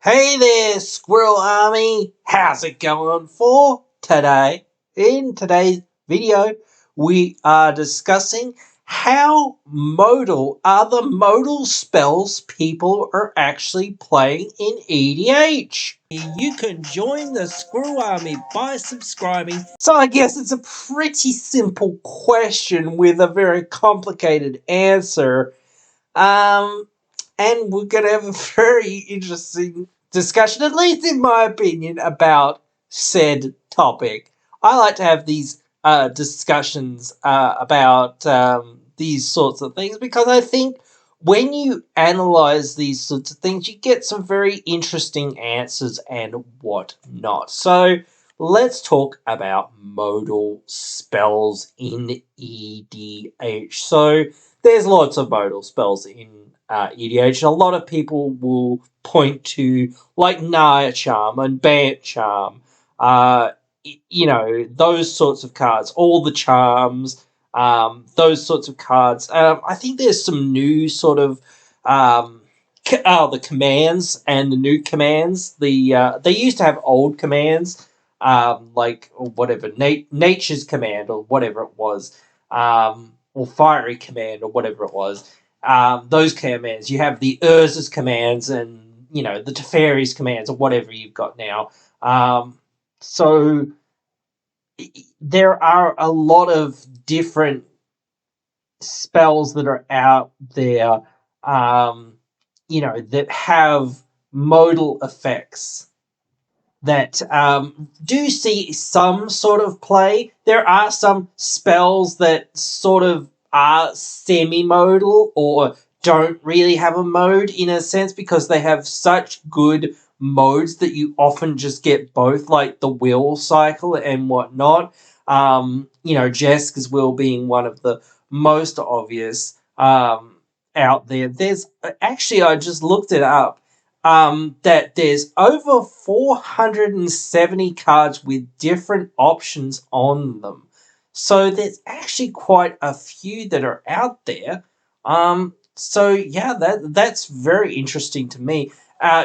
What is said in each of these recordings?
Hey there, Squirrel Army! How's it going for today? In today's video, we are discussing how modal are the modal spells people are actually playing in EDH. You can join the Squirrel Army by subscribing. So I guess it's a pretty simple question with a very complicated answer. Um, and we're going to have a very interesting discussion, at least in my opinion, about said topic. I like to have these discussions about these sorts of things because I think when you analyze these sorts of things, you get some very interesting answers and whatnot. So let's talk about modal spells in EDH. So there's lots of modal spells in EDH, and a lot of people will point to like Naya Charm and Bant Charm, those sorts of cards, all the charms, those sorts of cards. I think there's some new sort of the commands and the new commands. They used to have old commands, like or whatever Nature's Command or whatever it was. Or Fiery Command or whatever it was. Those commands. You have the Urza's commands and, the Teferi's commands or whatever you've got now. So there are a lot of different spells that are out there, that have modal effects that do see some sort of play. There are some spells that sort of are semi-modal or don't really have a mode in a sense because they have such good modes that you often just get both, like the will cycle and whatnot. Jessica's will being one of the most obvious out there. There's actually, I just looked it up, that there's over 470 cards with different options on them. So there's actually quite a few that are out there. So yeah, that's very interesting to me.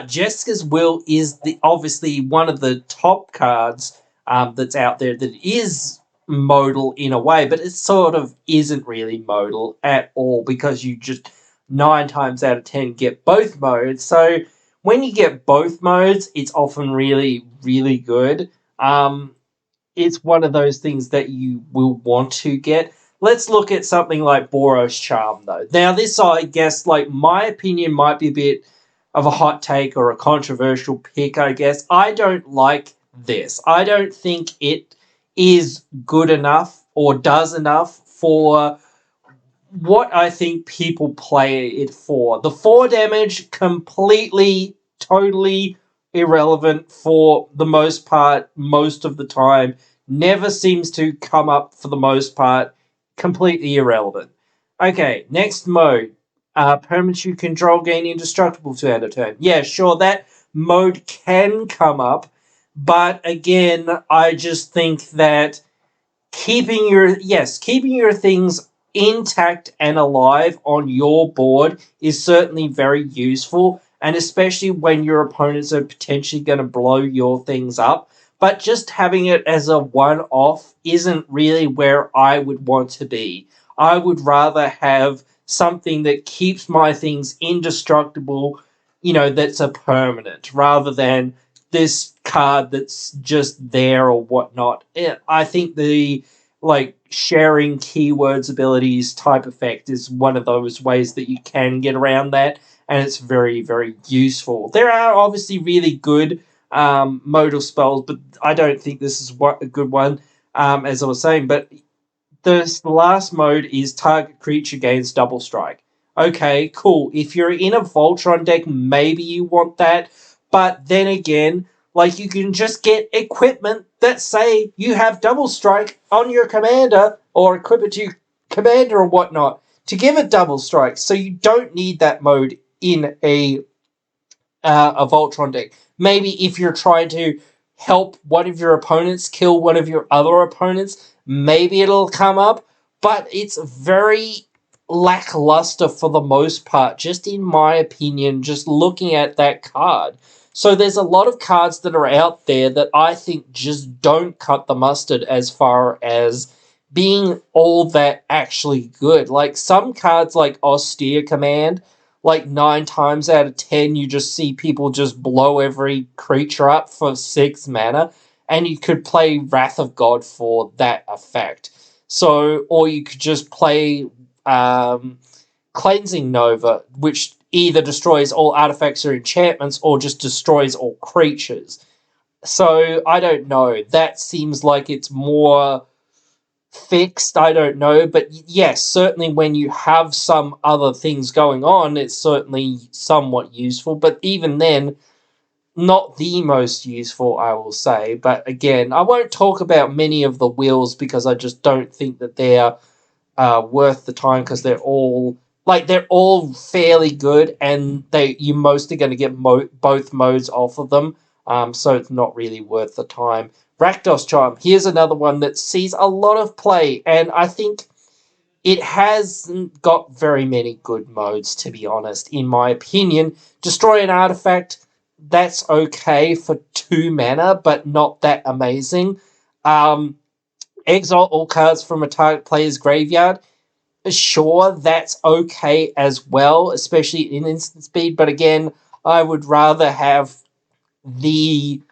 Jessica's Will is obviously one of the top cards that's out there that is modal in a way, but it sort of isn't really modal at all because you just 9 times out of 10 get both modes. So when you get both modes, it's often really, really good. It's one of those things that you will want to get. Let's look at something like Boros Charm, though. Now, this, I guess, like, my opinion might be a bit of a hot take or a controversial pick, I guess. I don't like this. I don't think it is good enough or does enough for what I think people play it for. The 4 damage, completely, totally irrelevant for the most part, most of the time. Never seems to come up for the most part. Completely irrelevant. Okay, next mode. Permanents you control gain indestructible to end a turn. Yeah, sure, that mode can come up. But again, I just think that keeping your things intact and alive on your board is certainly very useful, and especially when your opponents are potentially going to blow your things up. But just having it as a one-off isn't really where I would want to be. I would rather have something that keeps my things indestructible, that's a permanent, rather than this card that's just there or whatnot. I think the sharing keywords abilities type effect is one of those ways that you can get around that, and it's very, very useful. There are obviously really good modal spells, but I don't think this is a good one, as I was saying. But the last mode is target creature gains double strike. Okay, cool. If you're in a Voltron deck, maybe you want that. But then again, you can just get equipment that say you have double strike on your commander or equip it to your commander or whatnot to give it double strike. So you don't need that mode in a Voltron deck. Maybe if you're trying to help one of your opponents kill one of your other opponents, maybe it'll come up. But it's very lackluster for the most part, just in my opinion, just looking at that card. So there's a lot of cards that are out there that I think just don't cut the mustard as far as being all that actually good. Like some cards like Austere Command, like 9 times out of 10, you just see people just blow every creature up for 6 mana, and you could play Wrath of God for that effect. So, or you could just play Cleansing Nova, which either destroys all artifacts or enchantments or just destroys all creatures. So I don't know. That seems like it's more fixed. I don't know. But yes, certainly when you have some other things going on, it's certainly somewhat useful. But even then, not the most useful, I will say. But again, I won't talk about many of the wills because I just don't think that they're worth the time because they're all fairly good, and you're mostly going to get both modes off of them. So it's not really worth the time. Rakdos Charm. Here's another one that sees a lot of play, and I think it hasn't got very many good modes, to be honest, in my opinion. Destroy an artifact, that's okay for 2 mana, but not that amazing. Exile all cards from a target player's graveyard. Sure, that's okay as well, especially in instant speed, but again, I would rather have the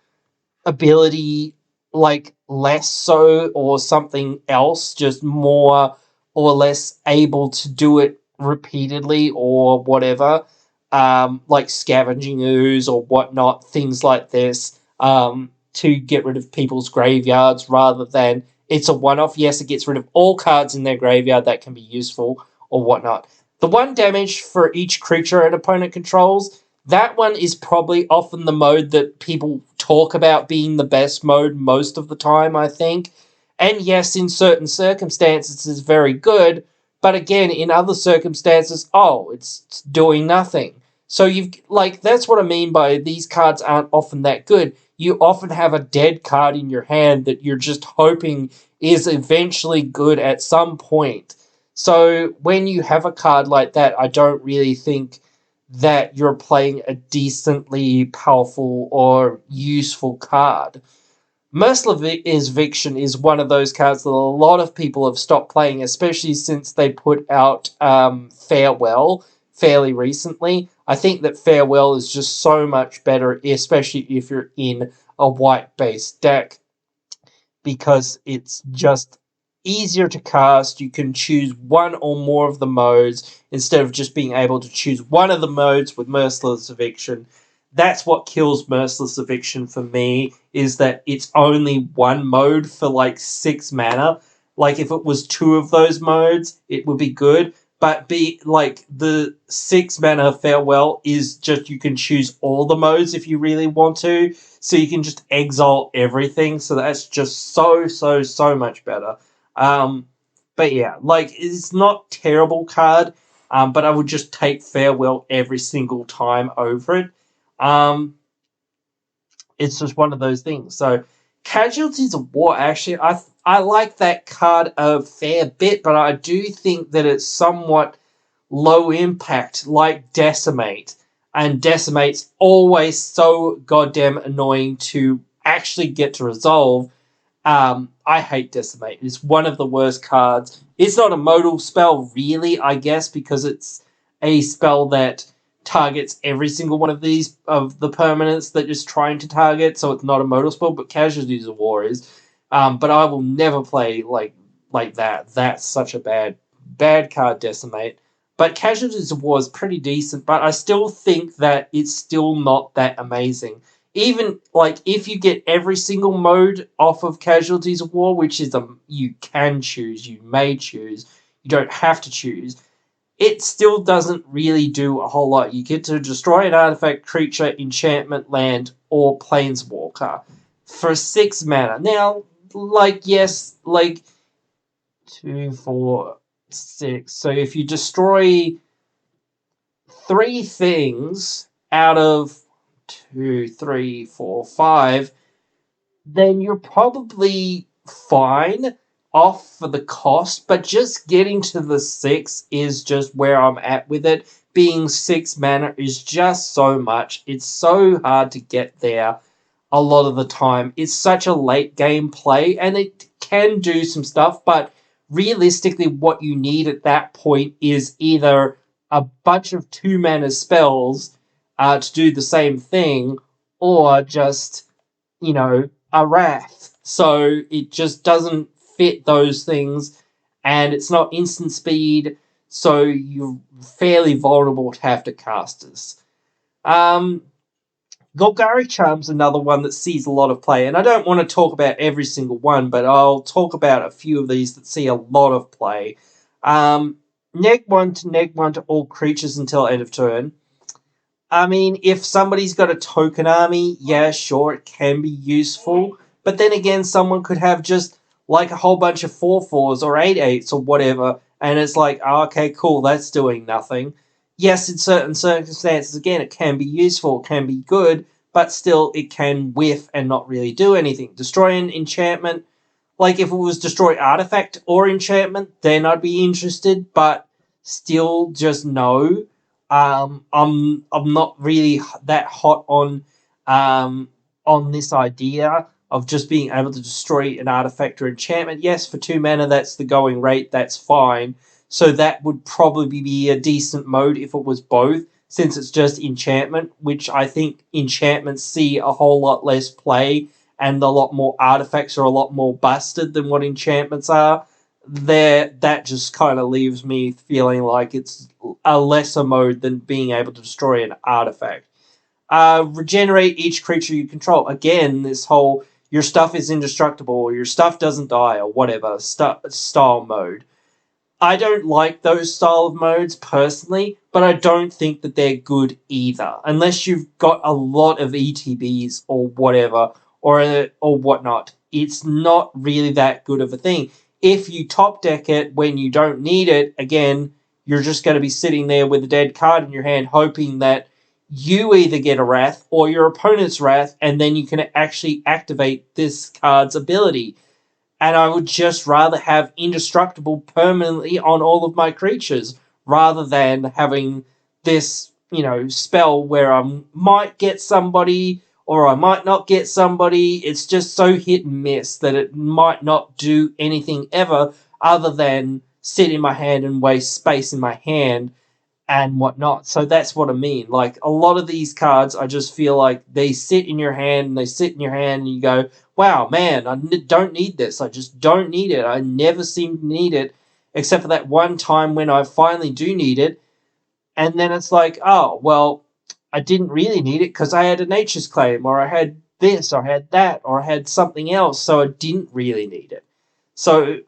ability like less so or something else, just more or less able to do it repeatedly or whatever, like scavenging ooze or whatnot, things like this, to get rid of people's graveyards rather than it's a one-off. Yes, it gets rid of all cards in their graveyard that can be useful or whatnot. The 1 damage for each creature an opponent controls, that one is probably often the mode that people talk about being the best mode most of the time, I think. And yes, in certain circumstances, it's very good. But again, in other circumstances, oh, it's doing nothing. So that's what I mean by these cards aren't often that good. You often have a dead card in your hand that you're just hoping is eventually good at some point. So when you have a card like that, I don't really think that you're playing a decently powerful or useful card. Merciless Eviction is one of those cards that a lot of people have stopped playing, especially since they put out Farewell fairly recently. I think that Farewell is just so much better, especially if you're in a white-based deck, because it's just easier to cast. You can choose one or more of the modes instead of just being able to choose one of the modes with Merciless Eviction. That's what kills Merciless Eviction for me, is that it's only one mode for like 6 mana. Like if it was 2 of those modes, it would be good. But the 6 mana Farewell is just you can choose all the modes if you really want to. So you can just exile everything. So that's just so much better. But yeah, it's not terrible card. But I would just take Farewell every single time over it. It's just one of those things. So Casualties of War, actually, I like that card a fair bit, but I do think that it's somewhat low impact, like Decimate. And Decimate's always so goddamn annoying to actually get to resolve. I hate Decimate. It's one of the worst cards. It's not a modal spell, really, I guess, because it's a spell that targets every single one of the permanents that it's trying to target, so it's not a modal spell, but Casualties of War is. But I will never play like that. That's such a bad card, Decimate. But Casualties of War is pretty decent, but I still think that it's still not that amazing. Even if you get every single mode off of Casualties of War, which is you can choose, you may choose, you don't have to choose, it still doesn't really do a whole lot. You get to destroy an artifact, creature, enchantment, land, or planeswalker for 6 mana. Now, yes, 2, 4, 6. So if you destroy 3 things out of 2, 3, 4, 5, then you're probably fine off for the cost, but just getting to the 6 is just where I'm at with it, being 6 mana is just so much. It's so hard to get there a lot of the time. It's such a late game play, and it can do some stuff, but realistically, what you need at that point is either a bunch of 2 mana spells to do the same thing, or just, a wrath. So it just doesn't fit those things, and it's not instant speed, so you're fairly vulnerable to have to casters. Golgari Charm's another one that sees a lot of play, and I don't want to talk about every single one, but I'll talk about a few of these that see a lot of play. Neg 1 to neg 1 to all creatures until end of turn. I mean, if somebody's got a token army, yeah, sure, it can be useful. But then again, someone could have just like a whole bunch of 4/4s or 8/8s or whatever, and it's like, oh, okay, cool, that's doing nothing. Yes, in certain circumstances, again, it can be useful, it can be good, but still, it can whiff and not really do anything. Destroy an enchantment, like if it was destroy artifact or enchantment, then I'd be interested, but still, just no. I'm not really that hot on this idea of just being able to destroy an artifact or enchantment. Yes, for 2 mana, that's the going rate. That's fine. So that would probably be a decent mode if it was both, since it's just enchantment, which I think enchantments see a whole lot less play, and a lot more artifacts are a lot more busted than what enchantments are. That just kind of leaves me feeling like it's a lesser mode than being able to destroy an artifact. Regenerate each creature you control. Again, this whole your stuff is indestructible, or your stuff doesn't die, or whatever style mode. I don't like those style of modes personally, but I don't think that they're good either, unless you've got a lot of ETBs or whatever, or whatnot. It's not really that good of a thing. If you top deck it when you don't need it, again, you're just going to be sitting there with a dead card in your hand, hoping that you either get a wrath or your opponent's wrath, and then you can actually activate this card's ability. And I would just rather have indestructible permanently on all of my creatures rather than having this, spell where I might get somebody or I might not get somebody. It's just so hit and miss that it might not do anything ever other than sit in my hand and waste space in my hand and whatnot. So that's what I mean. Like a lot of these cards, I just feel like they sit in your hand and they sit in your hand, and you go, wow, man, don't need this. I just don't need it. I never seem to need it, except for that one time when I finally do need it. And then it's like, oh, well, I didn't really need it because I had a nature's claim, or I had this, or I had that, or I had something else. So I didn't really need it. So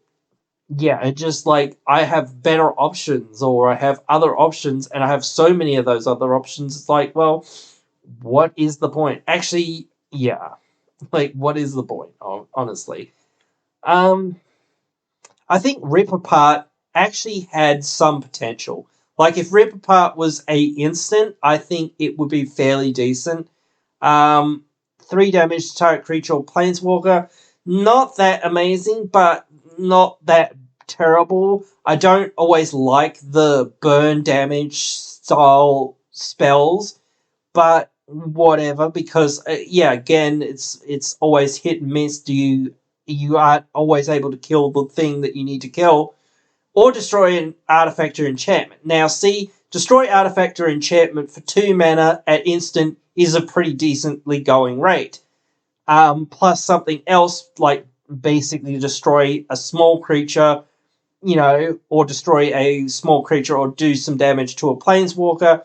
yeah, it just like I have better options, or I have other options, and I have so many of those other options. It's like, well, what is the point? Actually, yeah, like what is the point? Honestly, um, I think Rip Apart actually had some potential. Like if Rip Apart was a instant, I think it would be fairly decent. 3 damage to target creature or planeswalker. Not that amazing, but not that terrible. I don't always like the burn damage style spells, but whatever. Because yeah, again, it's always hit and miss. You aren't always able to kill the thing that you need to kill, or destroy an artifact or enchantment. Now, see, destroy artifact or enchantment for 2 mana at instant is a pretty decently going rate. Plus something else, like basically destroy a small creature, or destroy a small creature or do some damage to a planeswalker,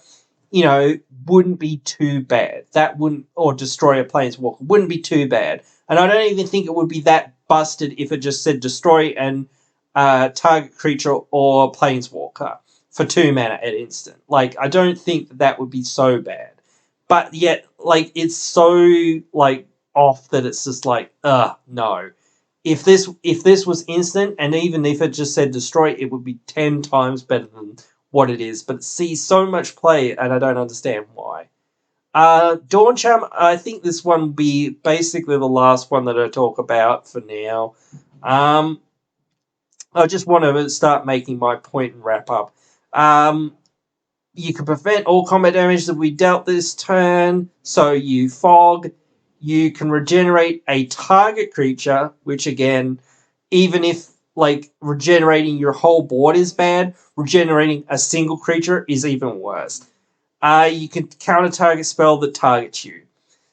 wouldn't be too bad. That wouldn't, or destroy a planeswalker, wouldn't be too bad. And I don't even think it would be that busted if it just said destroy and target creature or planeswalker for 2 mana at instant. Like, I don't think that would be so bad. But yet, like, it's so, like, off that it's just like, no. If this was instant, and even if it just said destroy, it would be 10 times better than what it is. But it sees so much play, and I don't understand why. Dawn Charm, I think this one will be basically the last one that I talk about for now. I just want to start making my point and wrap up. you can prevent all combat damage that we dealt this turn. So you fog. You can regenerate a target creature, which again, even if like regenerating your whole board is bad, regenerating a single creature is even worse. You can counter target spell that targets you.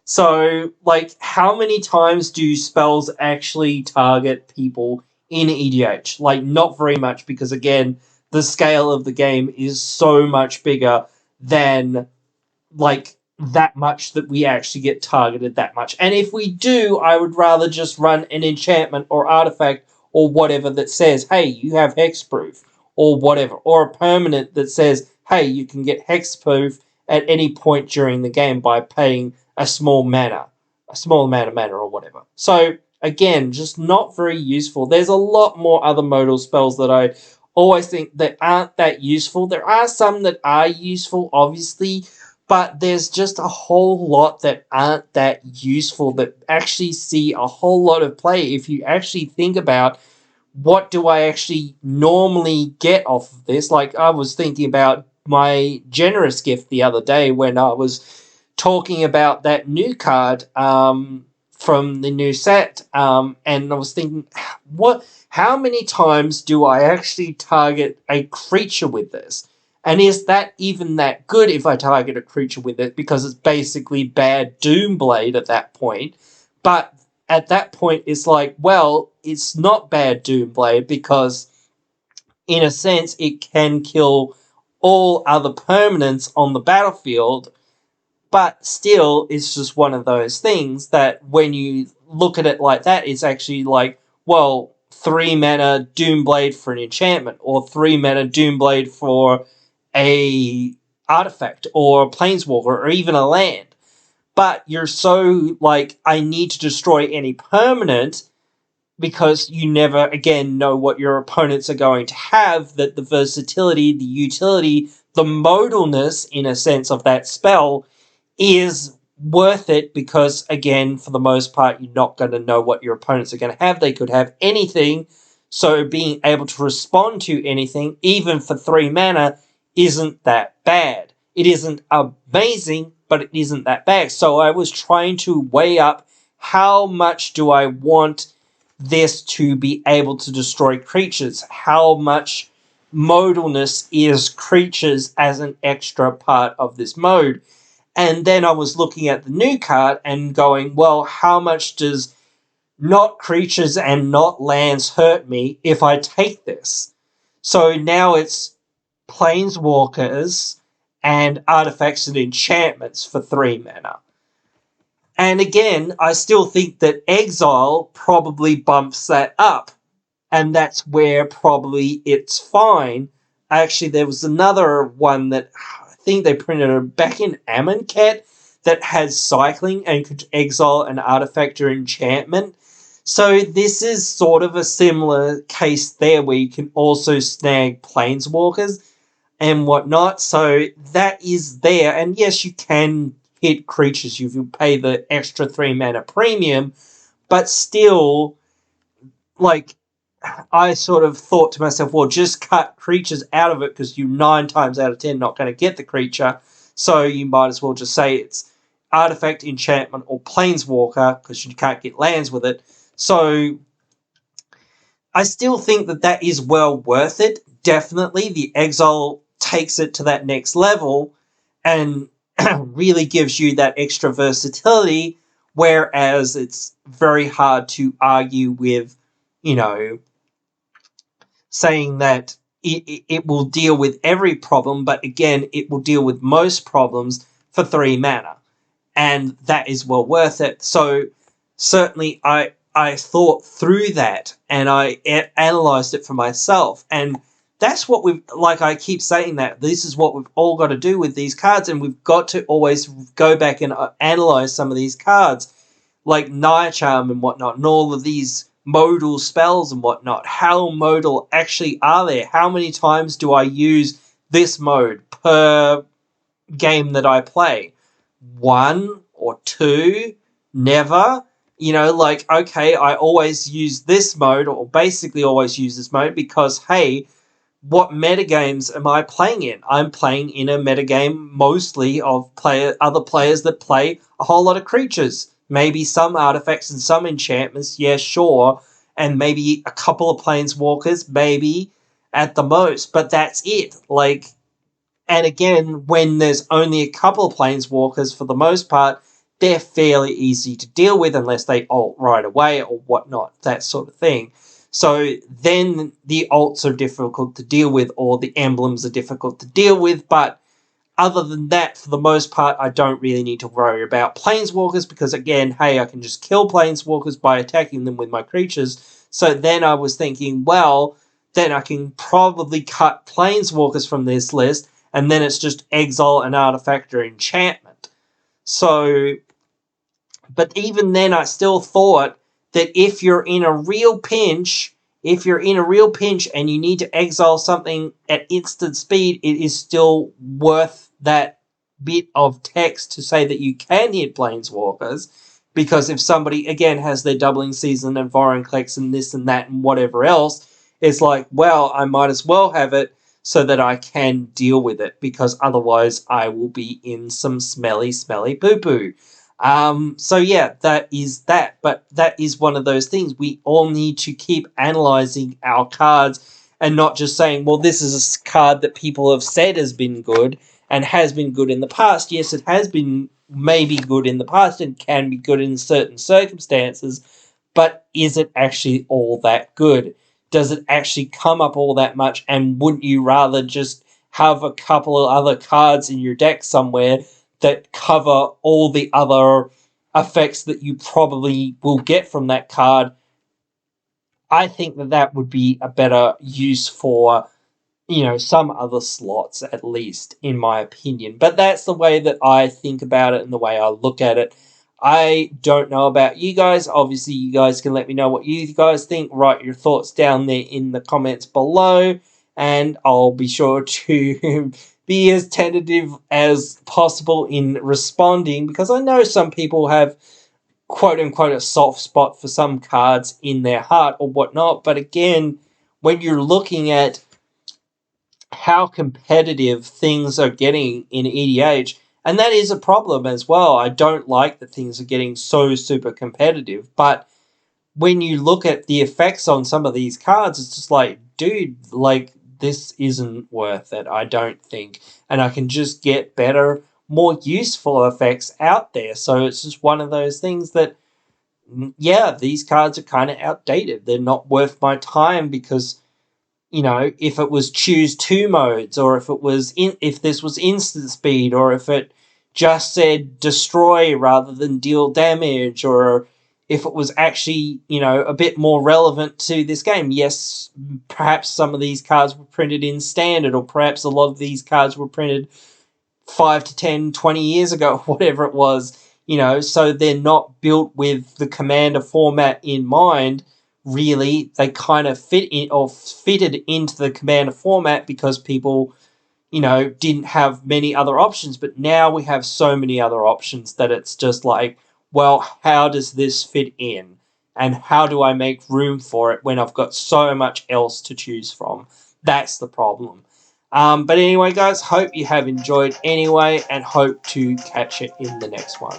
So, like, how many times do spells actually target people in EDH? Like, not very much, because again, the scale of the game is so much bigger than like that much that we actually get targeted that much. And if we do, I would rather just run an enchantment or artifact or whatever that says, hey, you have hexproof or whatever, or a permanent that says, hey, you can get hexproof at any point during the game by paying a small amount of mana or whatever. So again, just not very useful. There's a lot more other modal spells that I always think that aren't that useful. There are some that are useful, obviously, but there's just a whole lot that aren't that useful that actually see a whole lot of play if you actually think about what do I actually normally get off of this. Like, I was thinking about my generous gift the other day when I was talking about that new card from the new set, and I was thinking, how many times do I actually target a creature with this? And is that even that good if I target a creature with it? Because it's basically bad Doomblade at that point. But at that point, it's like, well, it's not bad Doomblade because, in a sense, it can kill all other permanents on the battlefield. But still, it's just one of those things that when you look at it like that, it's actually like, well, 3 mana Doomblade for an enchantment, or 3 mana Doomblade for a artifact, or a planeswalker, or even a land. But you're so like, I need to destroy any permanent because you never, again, know what your opponents are going to have, that the versatility, the utility, the modalness, in a sense, of that spell is worth it because, again, for the most part, you're not going to know what your opponents are going to have. They could have anything, so being able to respond to anything, even for 3 mana, isn't that bad. It isn't amazing, but it isn't that bad. So I was trying to weigh up how much do I want this to be able to destroy creatures? How much modalness is creatures as an extra part of this mode? And then I was looking at the new card and going, well, how much does not creatures and not lands hurt me if I take this? So now it's planeswalkers and artifacts and enchantments for 3 mana. And again, I still think that exile probably bumps that up. And that's where probably it's fine. Actually, there was another one that I think they printed it back in Amonkhet that has cycling and could exile an artifact or enchantment. So this is sort of a similar case there where you can also snag planeswalkers and whatnot. So that is there. And yes, you can hit creatures if you pay the extra 3 mana premium, but still, like, I sort of thought to myself, well, just cut creatures out of it because you're 9 times out of 10 not going to get the creature. So you might as well just say it's artifact, enchantment, or planeswalker because you can't get lands with it. So I still think that that is well worth it. Definitely, the exile takes it to that next level and really gives you that extra versatility, whereas it's very hard to argue with, saying that it will deal with every problem, but again, it will deal with most problems for 3 mana. And that is well worth it. So certainly I thought through that and I analysed it for myself. And that's what we've, like I keep saying that, this is what we've all got to do with these cards, and we've got to always go back and analyse some of these cards, like Naya Charm and whatnot, and all of these modal spells and whatnot. How modal actually are there? How many times do I use this mode per game that I play? 1 or 2? Never? Okay, I always use this mode, or basically always use this mode, because, hey, what metagames am I playing in? I'm playing in a metagame mostly of other players that play a whole lot of creatures. Maybe some artifacts and some enchantments, yeah, sure. And maybe a couple of planeswalkers, maybe at the most. But that's it. Like, and again, when there's only a couple of planeswalkers, for the most part, they're fairly easy to deal with unless they ult right away or whatnot, that sort of thing. So then the ults are difficult to deal with, or the emblems are difficult to deal with, but other than that, for the most part, I don't really need to worry about planeswalkers because, again, hey, I can just kill planeswalkers by attacking them with my creatures. So then I was thinking, well, then I can probably cut planeswalkers from this list, and then it's just exile an artifact or enchantment. So, but even then, I still thought that if you're in a real pinch, and you need to exile something at instant speed, it is still worth that bit of text to say that you can hit planeswalkers. Because if somebody, again, has their doubling season and Vorinclex and this and that and whatever else, it's like, well, I might as well have it so that I can deal with it. Because otherwise I will be in some smelly, smelly poo-poo. So yeah, that is that. But that is one of those things. We all need to keep analyzing our cards and not just saying, well, this is a card that people have said has been good and has been good in the past. Yes, it has been maybe good in the past and can be good in certain circumstances, but is it actually all that good? Does it actually come up all that much? And wouldn't you rather just have a couple of other cards in your deck somewhere that cover all the other effects that you probably will get from that card? I think that would be a better use for, some other slots, at least, in my opinion. But that's the way that I think about it and the way I look at it. I don't know about you guys. Obviously, you guys can let me know what you guys think. Write your thoughts down there in the comments below, and I'll be sure to be as tentative as possible in responding, because I know some people have quote unquote a soft spot for some cards in their heart or whatnot. But again, when you're looking at how competitive things are getting in EDH, and that is a problem as well. I don't like that things are getting so super competitive, but when you look at the effects on some of these cards, it's just like, dude, like, this isn't worth it, I don't think. And I can just get better, more useful effects out there. So it's just one of those things that, yeah, these cards are kind of outdated. They're not worth my time because, if it was choose two modes, or if this was instant speed, or if it just said destroy rather than deal damage, or if it was actually, a bit more relevant to this game. Yes, perhaps some of these cards were printed in standard, or perhaps a lot of these cards were printed 5 to 10, 20 years ago, whatever it was, so they're not built with the Commander format in mind. Really, they kind of fitted into the Commander format because people, didn't have many other options. But now we have so many other options that it's just like, well, how does this fit in? And how do I make room for it when I've got so much else to choose from? That's the problem. But anyway, guys, hope you have enjoyed anyway, and hope to catch it in the next one.